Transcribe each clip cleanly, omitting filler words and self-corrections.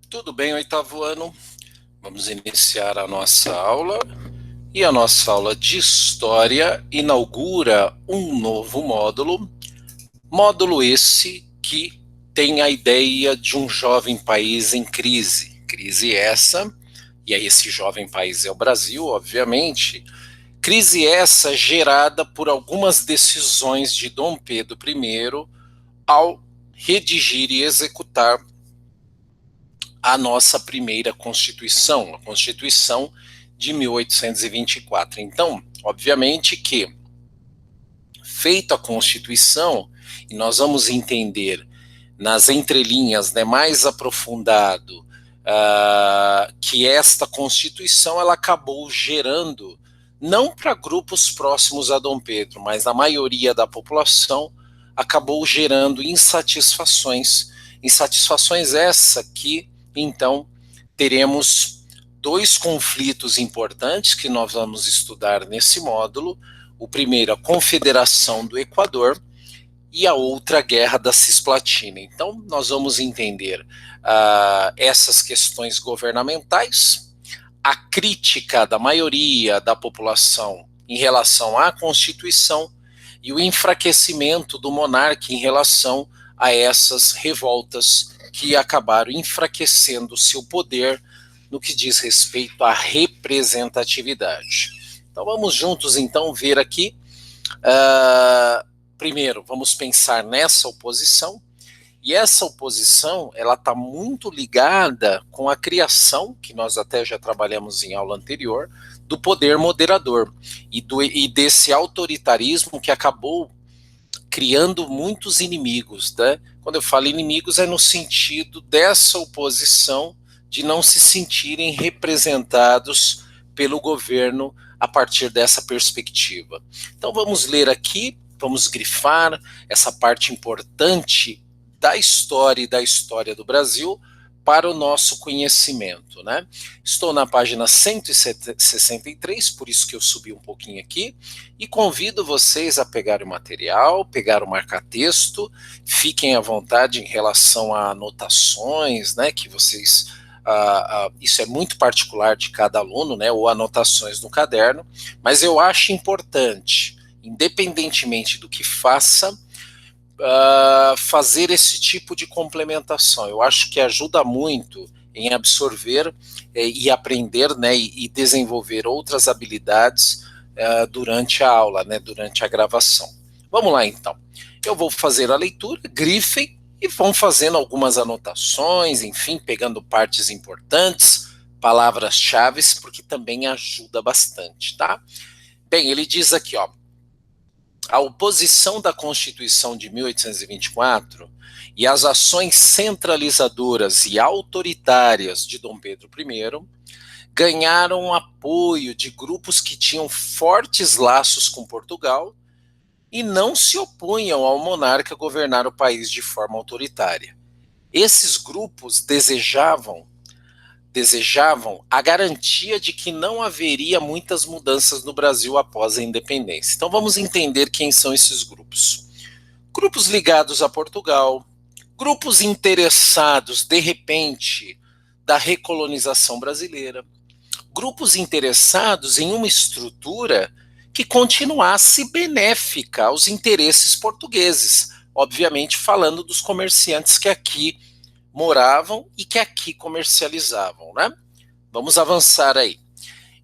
Tudo bem, oitavo ano? Vamos iniciar a nossa aula. E a nossa aula de História inaugura um novo módulo. Módulo esse que tem a ideia de um jovem país em crise. Crise essa, e aí esse jovem país é o Brasil, obviamente. Crise essa gerada por algumas decisões de Dom Pedro I ao redigir e executar a nossa primeira Constituição, a Constituição de 1824. Então, obviamente que, feita a Constituição, e nós vamos entender nas entrelinhas, né, mais aprofundado, que esta Constituição ela acabou gerando, não para grupos próximos a Dom Pedro, mas na maioria da população, acabou gerando insatisfações, insatisfações essa que, então, teremos dois conflitos importantes que nós vamos estudar nesse módulo. O primeiro, a Confederação do Equador, e a outra, a Guerra da Cisplatina. Então, nós vamos entender essas questões governamentais, a crítica da maioria da população em relação à Constituição e o enfraquecimento do monarca em relação a essas revoltas que acabaram enfraquecendo seu poder no que diz respeito à representatividade. Então vamos juntos então ver aqui. Primeiro, vamos pensar nessa oposição, e essa oposição ela está muito ligada com a criação, que nós até já trabalhamos em aula anterior, do poder moderador e desse autoritarismo que acabou criando muitos inimigos, né? Quando eu falo inimigos é no sentido dessa oposição de não se sentirem representados pelo governo a partir dessa perspectiva. Então vamos ler aqui, vamos grifar essa parte importante da história e da história do Brasil para o nosso conhecimento, né? Estou na página 163, por isso que eu subi um pouquinho aqui, e convido vocês a pegar o material, pegar o marca-texto, fiquem à vontade em relação a anotações, né, que vocês, isso é muito particular de cada aluno, né, ou anotações no caderno, mas eu acho importante, independentemente do que faça, fazer esse tipo de complementação. Eu acho que ajuda muito em absorver e aprender, né, e desenvolver outras habilidades durante a aula, né, durante a gravação. Vamos lá então. Eu vou fazer a leitura, grifem e vão fazendo algumas anotações, enfim, pegando partes importantes, palavras-chave, porque também ajuda bastante, tá? Bem, ele diz aqui, ó, a oposição da Constituição de 1824 e as ações centralizadoras e autoritárias de Dom Pedro I ganharam apoio de grupos que tinham fortes laços com Portugal e não se opunham ao monarca governar o país de forma autoritária. Esses grupos desejavam a garantia de que não haveria muitas mudanças no Brasil após a independência. Então vamos entender quem são esses grupos. Grupos ligados a Portugal, grupos interessados, de repente, da recolonização brasileira, grupos interessados em uma estrutura que continuasse benéfica aos interesses portugueses, obviamente falando dos comerciantes que aqui moravam e que aqui comercializavam, né? Vamos avançar aí.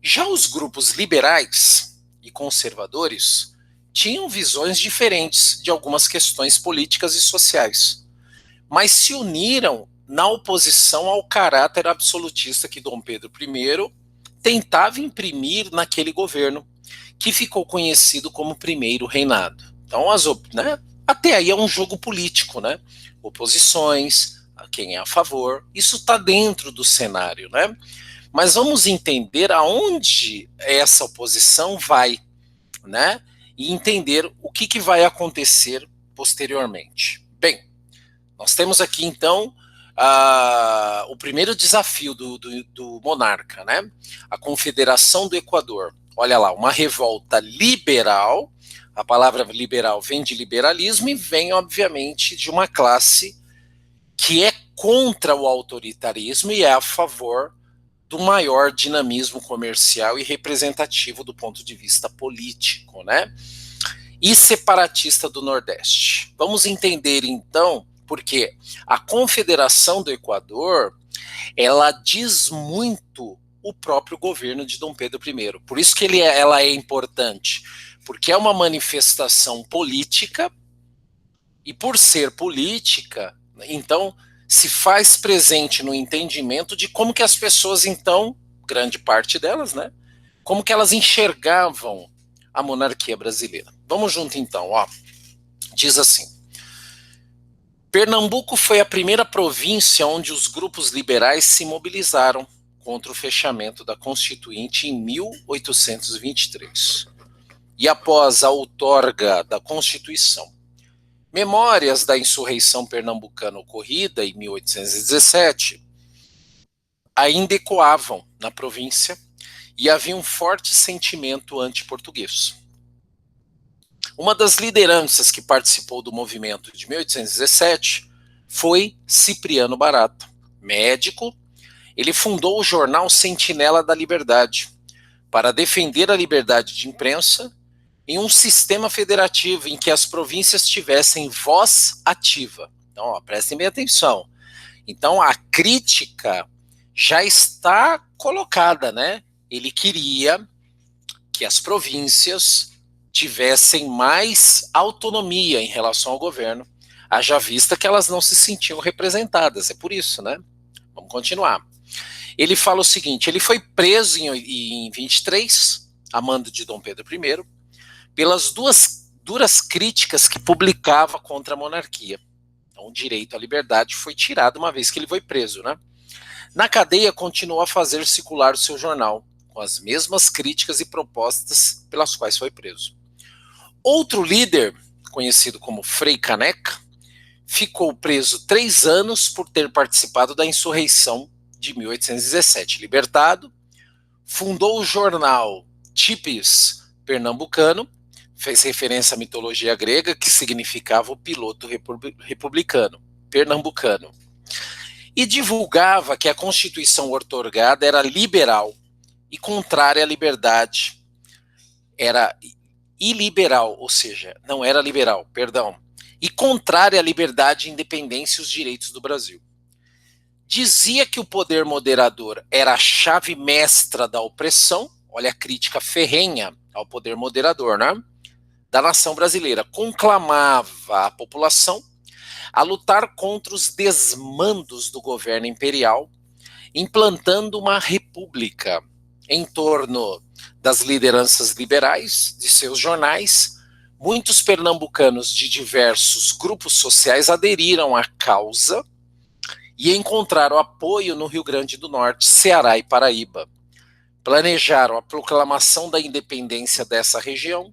Já os grupos liberais e conservadores tinham visões diferentes de algumas questões políticas e sociais, mas se uniram na oposição ao caráter absolutista que Dom Pedro I tentava imprimir naquele governo, que ficou conhecido como Primeiro Reinado. Então, né, até aí é um jogo político, né? Oposições, a quem é a favor, isso está dentro do cenário, né? Mas vamos entender aonde essa oposição vai, né? E entender o que vai acontecer posteriormente. Bem, nós temos aqui então o primeiro desafio do monarca, né? A Confederação do Equador. Olha lá, uma revolta liberal. A palavra liberal vem de liberalismo e vem, obviamente, de uma classe que é contra o autoritarismo e é a favor do maior dinamismo comercial e representativo do ponto de vista político, né? E separatista do Nordeste. Vamos entender então porque a Confederação do Equador, ela diz muito o próprio governo de Dom Pedro I. Por isso que ela é importante, porque é uma manifestação política e por ser política, então se faz presente no entendimento de como que as pessoas, então, grande parte delas, né, como que elas enxergavam a monarquia brasileira. Vamos junto então, ó. Diz assim: Pernambuco foi a primeira província onde os grupos liberais se mobilizaram contra o fechamento da Constituinte em 1823. E após a outorga da Constituição, memórias da insurreição pernambucana ocorrida em 1817 ainda ecoavam na província e havia um forte sentimento anti-português. Uma das lideranças que participou do movimento de 1817 foi Cipriano Barata, médico. Ele fundou o jornal Sentinela da Liberdade para defender a liberdade de imprensa em um sistema federativo em que as províncias tivessem voz ativa. Então, ó, prestem bem atenção. Então, a crítica já está colocada, né? Ele queria que as províncias tivessem mais autonomia em relação ao governo, haja vista que elas não se sentiam representadas. É por isso, né? Vamos continuar. Ele fala o seguinte: ele foi preso em 23, a mando de Dom Pedro I, pelas duras críticas que publicava contra a monarquia. Então, o direito à liberdade foi tirado uma vez que ele foi preso, né? Na cadeia, continuou a fazer circular o seu jornal, com as mesmas críticas e propostas pelas quais foi preso. Outro líder, conhecido como Frei Caneca, ficou preso 3 anos por ter participado da insurreição de 1817. Libertado, fundou o jornal Tipis Pernambucano, fez referência à mitologia grega, que significava o piloto republicano, pernambucano, e divulgava que a Constituição outorgada era liberal e contrária à liberdade. Era iliberal, ou seja, não era liberal, perdão, e contrária à liberdade, independência e os direitos do Brasil. Dizia que o poder moderador era a chave mestra da opressão, olha a crítica ferrenha ao poder moderador, né, da nação brasileira. Conclamava a população a lutar contra os desmandos do governo imperial, implantando uma república em torno das lideranças liberais de seus jornais. Muitos pernambucanos de diversos grupos sociais aderiram à causa e encontraram apoio no Rio Grande do Norte, Ceará e Paraíba. Planejaram a proclamação da independência dessa região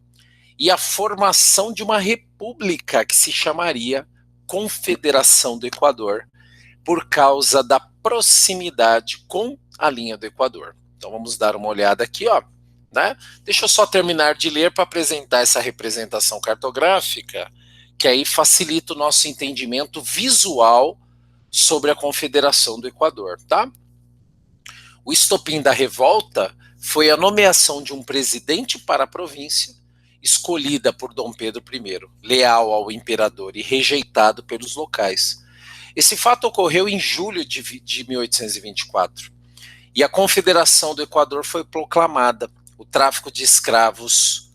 e a formação de uma república que se chamaria Confederação do Equador, por causa da proximidade com a linha do Equador. Então vamos dar uma olhada aqui, ó, né? Deixa eu só terminar de ler para apresentar essa representação cartográfica, que aí facilita o nosso entendimento visual sobre a Confederação do Equador, tá? O estopim da revolta foi a nomeação de um presidente para a província, escolhida por Dom Pedro I, leal ao imperador e rejeitado pelos locais. Esse fato ocorreu em julho de 1824, e a Confederação do Equador foi proclamada. O tráfico de escravos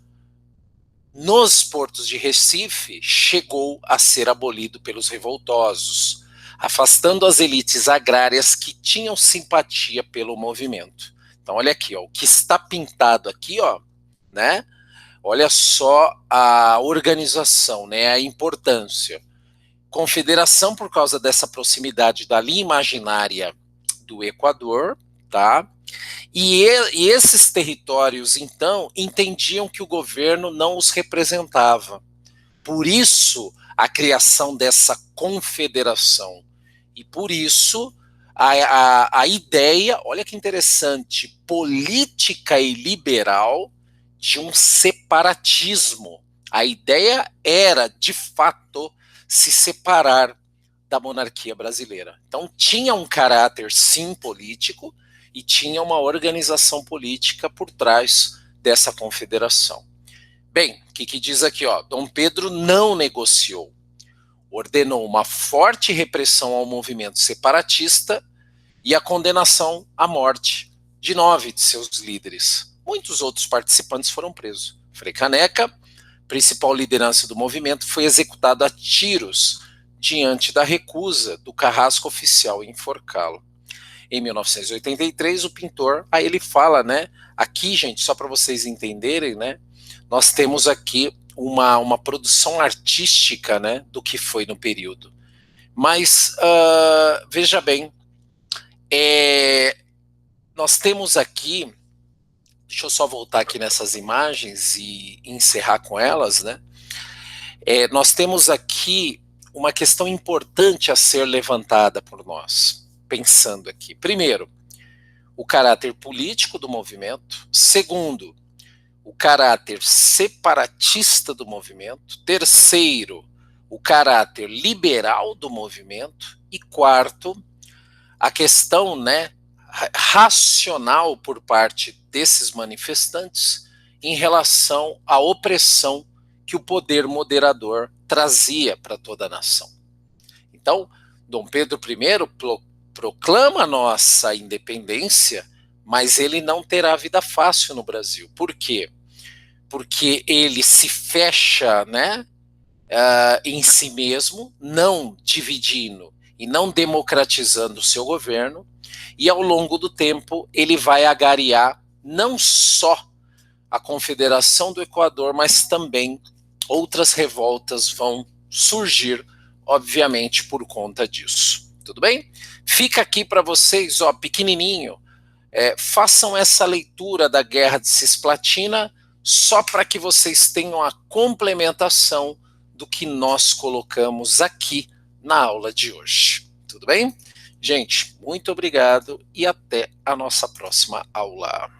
nos portos de Recife chegou a ser abolido pelos revoltosos, afastando as elites agrárias que tinham simpatia pelo movimento. Então olha aqui, ó, o que está pintado aqui, ó, né? Olha só a organização, né, a importância. Confederação por causa dessa proximidade da linha imaginária do Equador, tá? E esses territórios, então, entendiam que o governo não os representava. Por isso, a criação dessa confederação. E por isso, a ideia, olha que interessante, política e liberal de um separatismo. A ideia era, de fato, se separar da monarquia brasileira. Então tinha um caráter, sim, político, e tinha uma organização política por trás dessa confederação. Bem, o que diz aqui? Dom Pedro não negociou, ordenou uma forte repressão ao movimento separatista e a condenação à morte de 9 de seus líderes. Muitos outros participantes foram presos. Frei Caneca, principal liderança do movimento, foi executado a tiros diante da recusa do carrasco oficial em enforcá-lo. Em 1983, o pintor, aí ele fala, né, aqui, gente, só para vocês entenderem, né, nós temos aqui uma produção artística, né, do que foi no período. Mas, veja bem, nós temos aqui, deixa eu só voltar aqui nessas imagens e encerrar com elas, né, nós temos aqui uma questão importante a ser levantada por nós, pensando aqui. Primeiro, o caráter político do movimento. Segundo, o caráter separatista do movimento. Terceiro, o caráter liberal do movimento. E quarto, a questão, né, racional por parte desses manifestantes em relação à opressão que o poder moderador trazia para toda a nação. Então, Dom Pedro I proclama nossa independência, mas ele não terá vida fácil no Brasil. Por quê? Porque ele se fecha, né, em si mesmo, não dividindo e não democratizando o seu governo, e ao longo do tempo ele vai agariar não só a Confederação do Equador, mas também outras revoltas vão surgir, obviamente, por conta disso. Tudo bem? Fica aqui para vocês, pequenininho, façam essa leitura da Guerra de Cisplatina, só para que vocês tenham a complementação do que nós colocamos aqui na aula de hoje. Tudo bem? Gente, muito obrigado e até a nossa próxima aula.